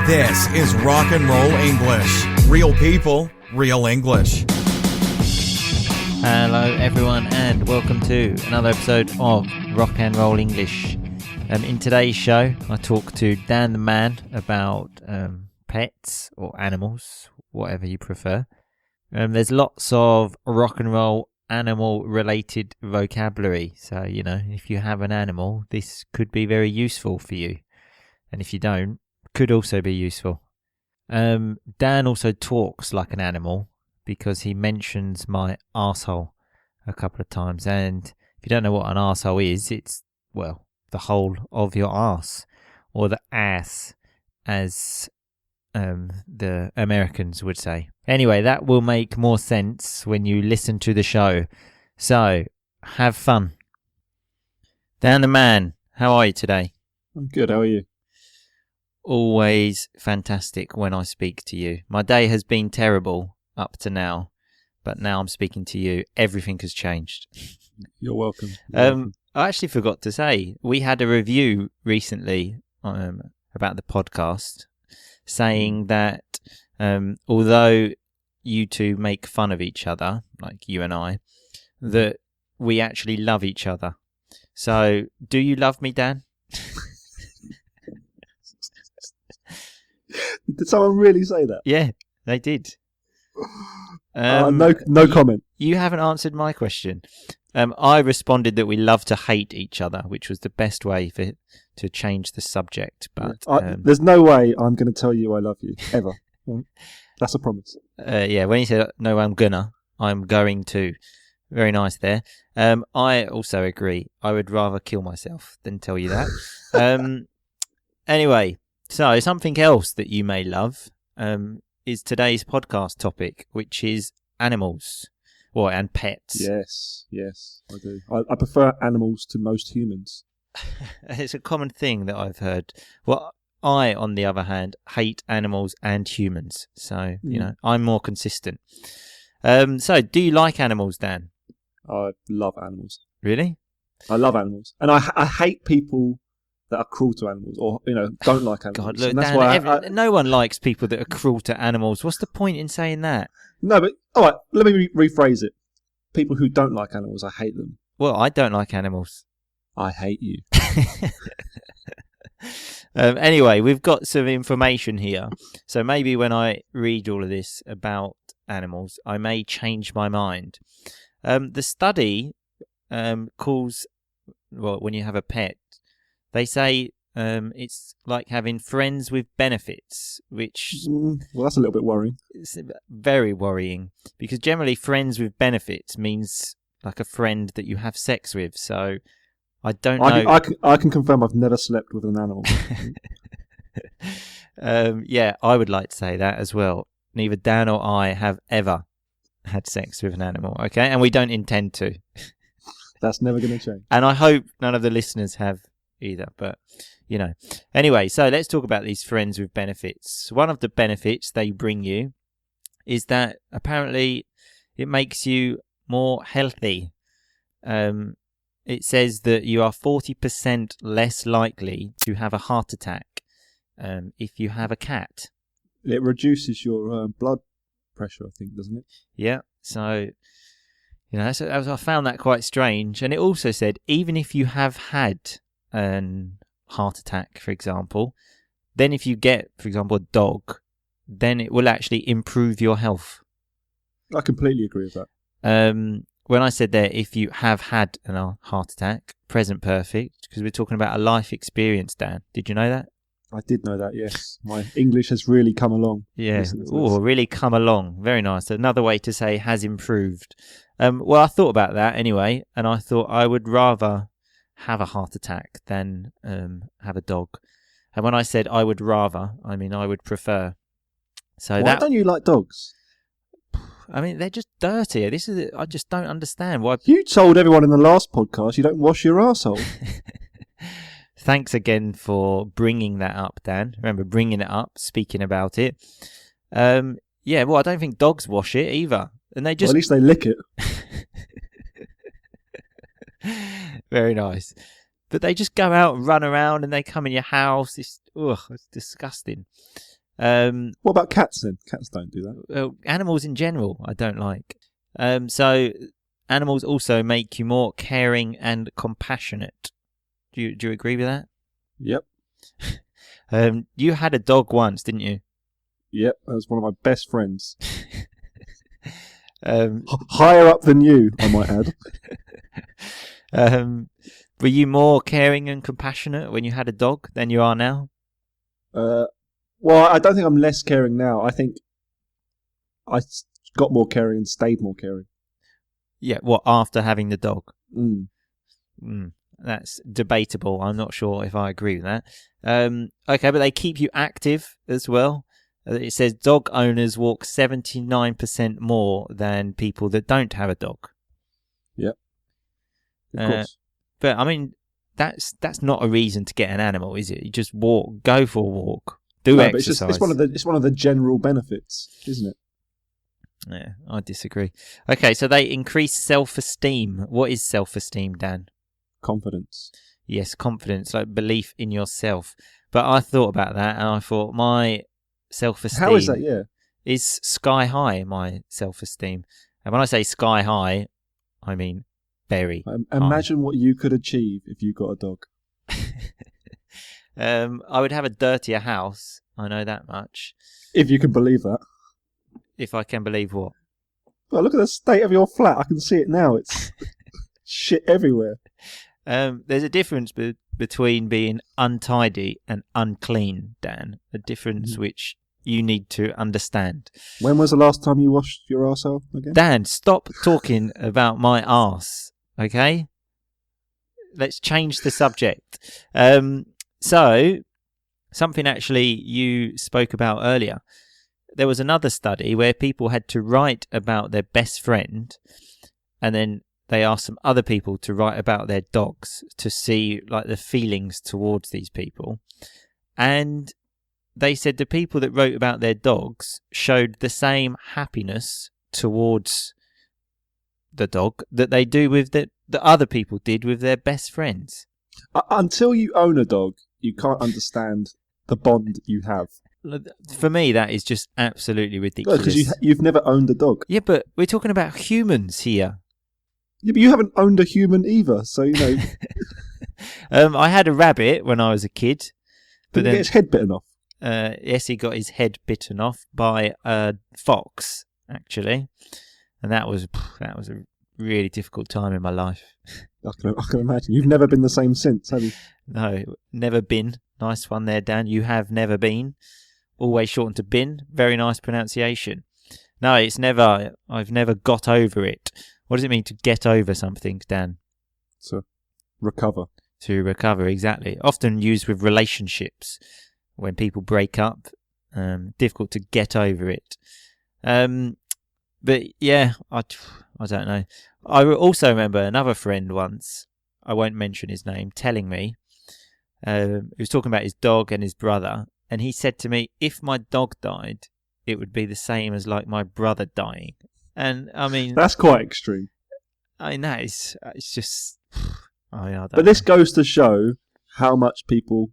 This is Rock and Roll English. Real people, real English. Hello everyone and welcome to another episode of Rock and Roll English. In today's show I talk to Dan the Man about pets or animals, whatever you prefer. There's lots of rock and roll animal related vocabulary, so if you have an animal this could be very useful for you, and if you don't, could also be useful. Dan also talks like an animal because he mentions my arsehole a couple of times, and if you don't know what an arsehole is, it's, well, the whole of your arse, or the ass as the Americans would say. Anyway, that will make more sense when you listen to the show, so have fun. Dan the Man, how are you today? I'm good, how are you? Always fantastic when I speak to you. My day has been terrible up to now, but now I'm speaking to you, everything has changed. You're welcome. I actually forgot to say, we had a review recently about the podcast saying that although you two make fun of each other, like you and I, that we actually love each other. So, do you love me, Dan? Did someone really say that? Yeah, they did. No comment. You haven't answered my question. I responded that we love to hate each other, which was the best way to change the subject. But there's no way I'm going to tell you I love you, ever. That's a promise. Yeah, when you said, no, I'm going to. Very nice there. I also agree. I would rather kill myself than tell you that. Anyway, so something else that you may love is today's podcast topic, which is animals. Well, and pets. Yes, I do. I prefer animals to most humans. It's a common thing that I've heard. Well, I, on the other hand, hate animals and humans. So, I'm more consistent. So, do you like animals, Dan? I love animals. Really? I love animals. And I hate people that are cruel to animals or, don't like animals. God, look, and that's Dan, why no one likes people that are cruel to animals. What's the point in saying that? No, but, all right, let me rephrase it. People who don't like animals, I hate them. Well, I don't like animals. I hate you. Anyway, we've got some information here. So maybe when I read all of this about animals, I may change my mind. The study calls, well, when you have a pet, they say it's like having friends with benefits, which... Well, that's a little bit worrying. It's very worrying, because generally friends with benefits means like a friend that you have sex with, so I don't know... I can confirm I've never slept with an animal. Yeah, I would like to say that as well. Neither Dan or I have ever had sex with an animal, okay? And we don't intend to. That's never going to change. And I hope none of the listeners have either, but anyway, so let's talk about these friends with benefits. One of the benefits they bring you is that apparently it makes you more healthy. It says that you are 40% less likely to have a heart attack if you have a cat. It reduces your blood pressure, I think, doesn't it? Yeah, so I found that quite strange. And it also said even if you have had heart attack, for example, then if you get, for example, a dog, then it will actually improve your health. I completely agree with that. When I said there, if you have had a heart attack, present perfect, because we're talking about a life experience, Dan. Did you know that? I did know that, yes. My English has really come along. Yeah, really come along. Very nice. Another way to say has improved. Well, I thought about that anyway, and I thought I would rather have a heart attack than have a dog. And when I said I would rather, I mean I would prefer. So why don't you like dogs? I mean, they're just dirty. I just don't understand why. You told everyone in the last podcast you don't wash your arsehole. Thanks again for bringing that up, Dan. Remember, bringing it up, speaking about it. Yeah, well, I don't think dogs wash it either. And they just... Well, at least they lick it. Very nice. but they just go out and run around and they come in your house. It's disgusting. What about cats then? Cats don't do that. Well, animals in general, I don't like. So animals also make you more caring and compassionate. Do you agree with that? Yep. You had a dog once, didn't you? Yep, that was one of my best friends. Higher up than you, I might add. Were you more caring and compassionate when you had a dog than you are now? Well, I don't think I'm less caring now. I think I got more caring and stayed more caring. Yeah, what, after having the dog? Mm. That's debatable. I'm not sure if I agree with that. Okay, but they keep you active as well. It says dog owners walk 79% more than people that don't have a dog. Yep. Of course. But I mean, that's not a reason to get an animal, is it? You just walk, go for a walk, do exercise. But it's one of the general benefits, isn't it? Yeah, I disagree. Okay, so they increase self-esteem. What is self-esteem, Dan? Confidence. Yes, confidence, like belief in yourself. But I thought about that and I thought my self-esteem How is that? Yeah. is sky high, my self-esteem. And when I say sky high, I mean very Imagine what you could achieve if you got a dog. I would have a dirtier house. I know that much. If you can believe that. If I can believe what? Well, look at the state of your flat. I can see it now. It's shit everywhere. There's a difference between being untidy and unclean, Dan. A difference which you need to understand. When was the last time you washed your arsehole again? Dan, stop talking about my arse, okay? Let's change the subject. So, something actually you spoke about earlier. There was another study where people had to write about their best friend, and then they asked some other people to write about their dogs to see like the feelings towards these people. And they said the people that wrote about their dogs showed the same happiness towards the dog that they do with that other people did with their best friends. Until you own a dog, you can't understand the bond you have. For me, that is just absolutely ridiculous. Because you've never owned a dog. Yeah, but we're talking about humans here. Yeah, but you haven't owned a human either, so you know. I had a rabbit when I was a kid, but then get his head bitten off. Yes, he got his head bitten off by a fox, actually, and that was a really difficult time in my life. I can imagine. You've never been the same since, have you? No, never been. Nice one there, Dan. You have never been. Always shortened to bin. Very nice pronunciation. No, it's never. I've never got over it. What does it mean to get over something, Dan? To recover. To recover, exactly. Often used with relationships. When people break up, difficult to get over it. But yeah, I don't know. I also remember another friend once, I won't mention his name, telling me, he was talking about his dog and his brother, and he said to me, if my dog died, it would be the same as like my brother dying. And I mean, that's quite extreme. I mean, it's just. I don't know. This goes to show how much people,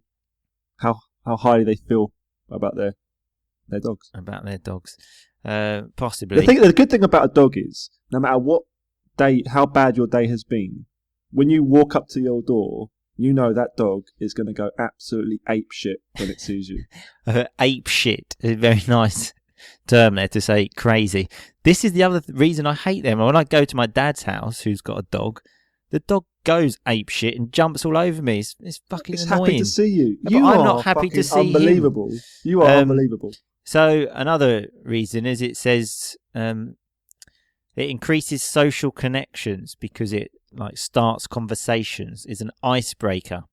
how highly they feel about their dogs. About their dogs, possibly. The good thing about a dog is, no matter what day, how bad your day has been, when you walk up to your door, you know that dog is going to go absolutely ape shit when it sees you. Ape shit is a very nice term there to say crazy. This is the other reason I hate them. When I go to my dad's house, who's got a dog, the dog goes ape shit and jumps all over me. It's fucking annoying. It's happy to see you. I'm not happy to see unbelievable. Him. You are unbelievable. So another reason is it says it increases social connections because it like starts conversations, is an icebreaker.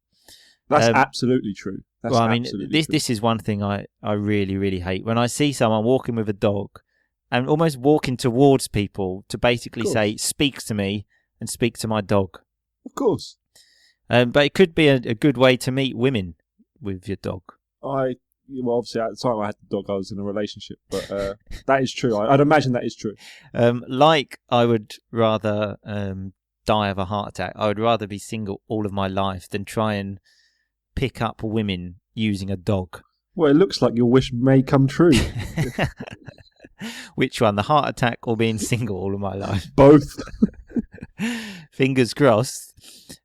That's absolutely true. That's this is one thing I really, really hate. When I see someone walking with a dog and almost walking towards people to basically say, speak to me and speak to my dog. Of course. But it could be a good way to meet women with your dog. Well, obviously at the time I had the dog, I was in a relationship, but that is true. I'd imagine that is true. Like I would rather die of a heart attack. I would rather be single all of my life than try and pick up women using a dog. Well, it looks like your wish may come true. Which one, the heart attack or being single all of my life? Both. Fingers crossed.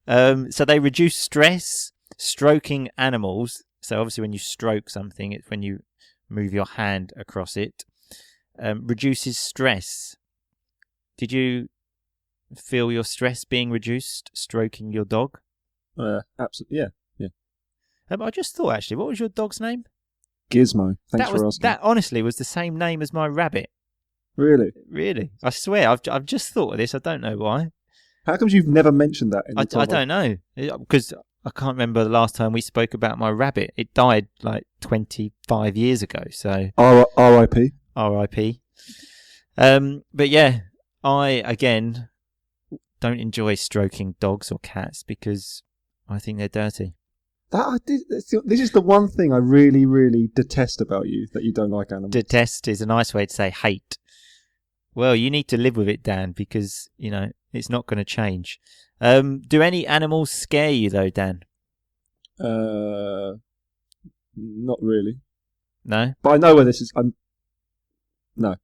So they reduce stress. Stroking animals. So obviously when you stroke something, it's when you move your hand across it. Reduces stress. Did you feel your stress being reduced stroking your dog? Absolutely, yeah. I just thought, actually, what was your dog's name? Gizmo. Thanks for asking. That honestly was the same name as my rabbit. Really? Really? I swear, I've just thought of this. I don't know why. How come you've never mentioned that? I don't know. Because I can't remember the last time we spoke about my rabbit. It died like 25 years ago. So R.I.P. R.I.P. But yeah, I, again, don't enjoy stroking dogs or cats because I think they're dirty. This is the one thing I really, really detest about you, that you don't like animals. Detest is a nice way to say hate. Well, you need to live with it, Dan, because, it's not going to change. Do any animals scare you, though, Dan? Not really. No? But I know where this is... No.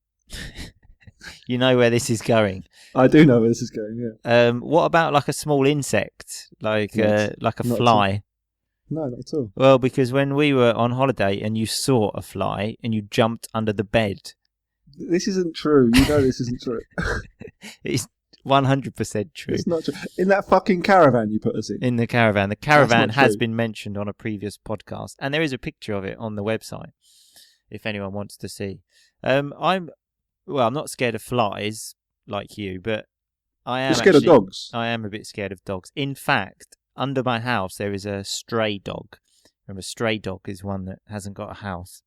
You know where this is going? I do know where this is going, yeah. What about like a small insect, like a fly? No, not at all. Well, because when we were on holiday and you saw a fly and you jumped under the bed. This isn't true. You know this isn't true. It's 100% true. It's not true. In that fucking caravan you put us in. In the caravan. The caravan has been mentioned on a previous podcast. And there is a picture of it on the website, if anyone wants to see. I'm not scared of flies like you, but I am. You're scared of dogs? I am a bit scared of dogs. In fact, under my house there is a stray dog. Remember, a stray dog is one that hasn't got a house.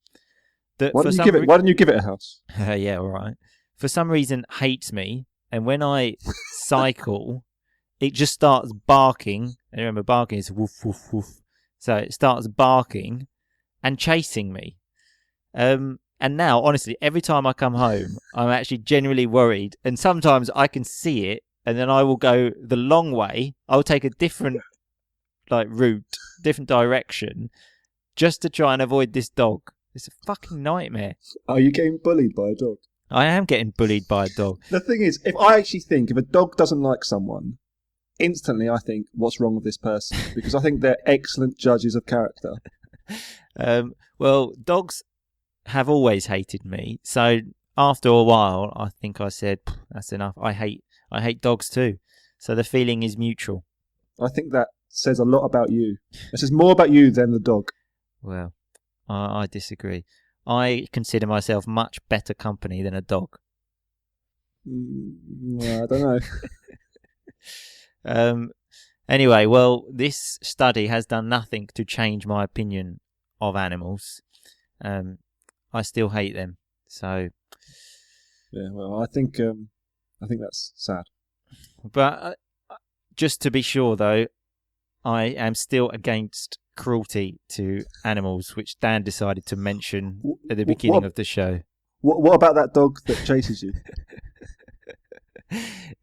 Why don't you give it a house? Yeah, all right. For some reason, hates me, and when I cycle, it just starts barking. And remember, barking is woof woof woof. So it starts barking and chasing me. And now, honestly, every time I come home, I'm actually genuinely worried. And sometimes I can see it, and then I will go the long way. I'll take a different route, different direction, just to try and avoid this dog. It's a fucking nightmare. Are you getting bullied by a dog? I am getting bullied by a dog. The thing is, if a dog doesn't like someone, instantly I think, what's wrong with this person? Because I think they're excellent judges of character. Well, dogs have always hated me. So after a while, I think I said, that's enough. I hate dogs too. So the feeling is mutual. I think that says a lot about you. It says more about you than the dog. Well, I disagree. I consider myself much better company than a dog. I don't know. Anyway, well, this study has done nothing to change my opinion of animals. I still hate them. So, yeah. Well, I think that's sad. But just to be sure, though, I am still against cruelty to animals, which Dan decided to mention at the beginning of the show. What about that dog that chases you?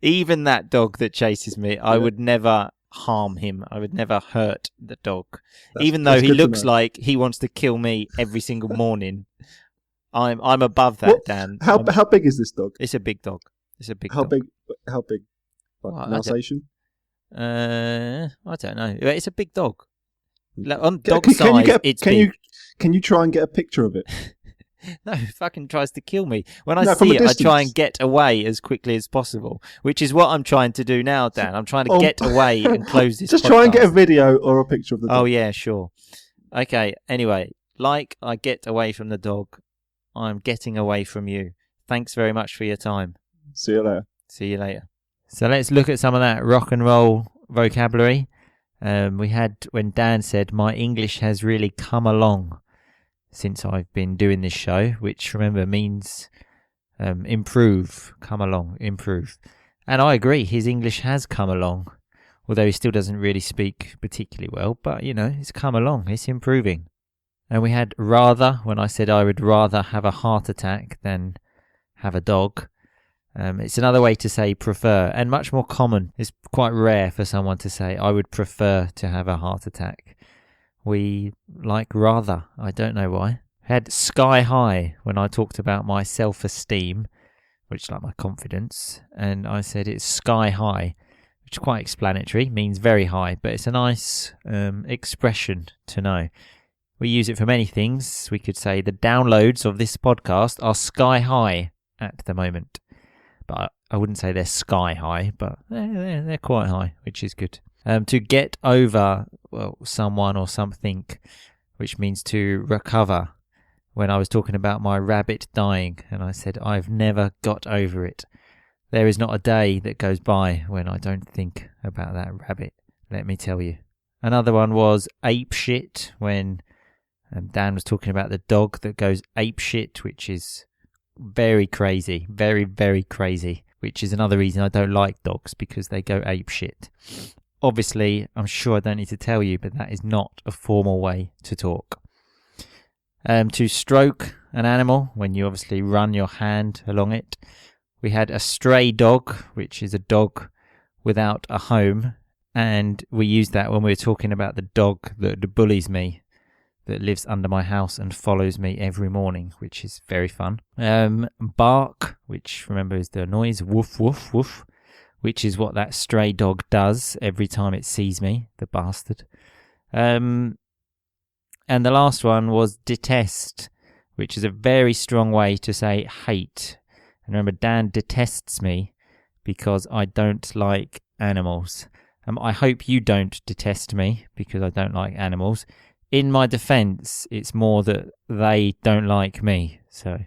Even that dog that chases me, I would never harm him. I would never hurt the dog. Even though he looks like he wants to kill me every single morning. I'm above that, Dan. How big is this dog? It's a big dog. It's a big dog. How big? Like Alsatian? I don't know. It's a big dog. On dog size, it's big. Can you try and get a picture of it? No, it fucking tries to kill me. When I see it, I try and get away as quickly as possible, which is what I'm trying to do now, Dan. I'm trying to get away and close this Just podcast. Try and get a video or a picture of the dog. Oh, yeah, sure. Okay, anyway, like I get away from the dog, I'm getting away from you. Thanks very much for your time. See you later. See you later. So let's look at some of that rock and roll vocabulary. We had when Dan said, my English has really come along since I've been doing this show, which remember means improve, come along, improve. And I agree, his English has come along, although he still doesn't really speak particularly well, but it's come along, it's improving. And we had rather, when I said I would rather have a heart attack than have a dog. It's another way to say prefer, and much more common. It's quite rare for someone to say, I would prefer to have a heart attack. We like rather. I don't know why. Had sky high when I talked about my self-esteem, which is like my confidence, and I said it's sky high, which is quite explanatory, means very high, but it's a nice expression to know. We use it for many things. We could say the downloads of this podcast are sky high at the moment. But I wouldn't say they're sky high, but they're quite high, which is good. To get over someone or something, which means to recover. When I was talking about my rabbit dying, and I said, I've never got over it. There is not a day that goes by when I don't think about that rabbit, let me tell you. Another one was ape shit, when Dan was talking about the dog that goes ape shit, which is very crazy, very, very crazy, which is another reason I don't like dogs, because they go ape shit. Obviously, I'm sure I don't need to tell you, but that is not a formal way to talk. To stroke an animal, when you obviously run your hand along it. We had a stray dog, which is a dog without a home, and we used that when we were talking about the dog that bullies me, that lives under my house and follows me every morning, which is very fun. Bark, which remember is the noise, woof, woof, woof, which is what that stray dog does every time it sees me, the bastard. And the last one was detest, which is a very strong way to say hate. And remember, Dan detests me because I don't like animals. I hope you don't detest me because I don't like animals. In my defense, it's more that they don't like me. So,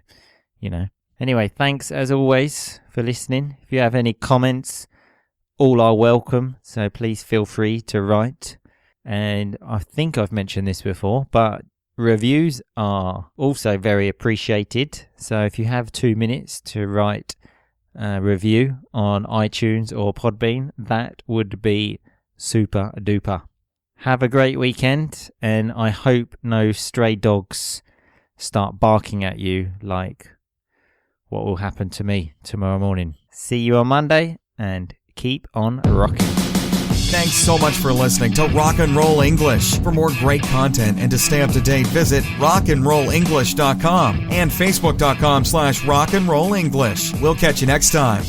Anyway, thanks as always for listening. If you have any comments, all are welcome. So please feel free to write. And I think I've mentioned this before, but reviews are also very appreciated. So if you have 2 minutes to write a review on iTunes or Podbean, that would be super duper. Have a great weekend, and I hope no stray dogs start barking at you like what will happen to me tomorrow morning. See you on Monday, and keep on rocking. Thanks so much for listening to Rock and Roll English. For more great content and to stay up to date, visit rockandrollenglish.com and facebook.com/rockandrollenglish. We'll catch you next time.